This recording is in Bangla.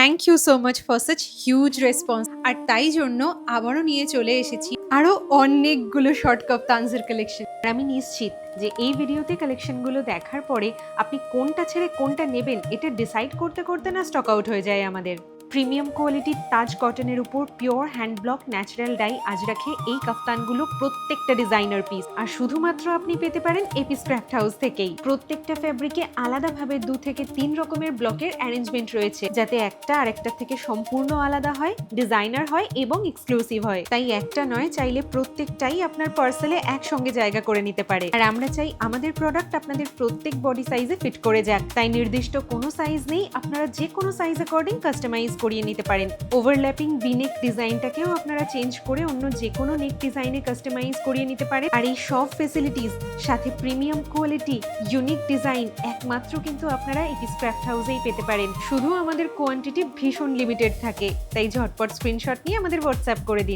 Thank you so much for such huge response. আর তাই জন্য আবারও নিয়ে চলে এসেছি আরো অনেকগুলো শর্ট কাপ্তানজের কালেকশন। আর আমি নিশ্চিত যে এই ভিডিওতে কালেকশনগুলো দেখার পরে আপনি কোনটা ছেড়ে কোনটা নেবেন এটা ডিসাইড করতে করতে না স্টক আউট হয়ে যায় আমাদের। প্রিমিয়াম কোয়ালিটির তাজ কটনের উপর pure hand block natural dye আজরাখে এই কাফতানগুলো প্রত্যেকটা ডিজাইনার পিস, আর শুধুমাত্র আপনি পেতে পারেন এপিস ক্রাফট হাউস থেকেই। প্রত্যেকটা ফেব্রিকে আলাদাভাবে 2 থেকে 3 রকমের ব্লকের অ্যারেঞ্জমেন্ট রয়েছে, যাতে একটা আরেকটা থেকে সম্পূর্ণ আলাদা হয়, ডিজাইনার হয় এবং এক্সক্লুসিভ হয়। তাই একটা নয়, চাইলে প্রত্যেকটাই আপনার পার্সেলে একসঙ্গে জায়গা করে নিতে পারে। আর আমরা চাই আমাদের প্রোডাক্ট আপনাদের প্রত্যেক বডি সাইজে ফিট করে যাক, তাই নির্দিষ্ট কোনো সাইজ নেই, আপনারা যে কোনো সাইজ অ্যাকর্ডিং কাস্টমাইজ করিয়ে নিতে পারেন। ওভারল্যাপিং ভিনেক ডিজাইনটাকেও আপনারা চেঞ্জ করে অন্য যে কোনো নেক ডিজাইনে কাস্টমাইজ করিয়ে নিতে পারেন। আর এই সব ফেসিলিটিস সাথে প্রিমিয়াম কোয়ালিটি ইউনিক ডিজাইন একমাত্র কিন্তু আপনারা এপিস ক্রাফট হাউসেই পেতে পারেন। শুধু আমাদের কোয়ান্টিটি ভীষণ লিমিটেড থাকে, তাই ঝটপট স্ক্রিনশট নিয়ে আমাদের হোয়াটসঅ্যাপ করে দিন।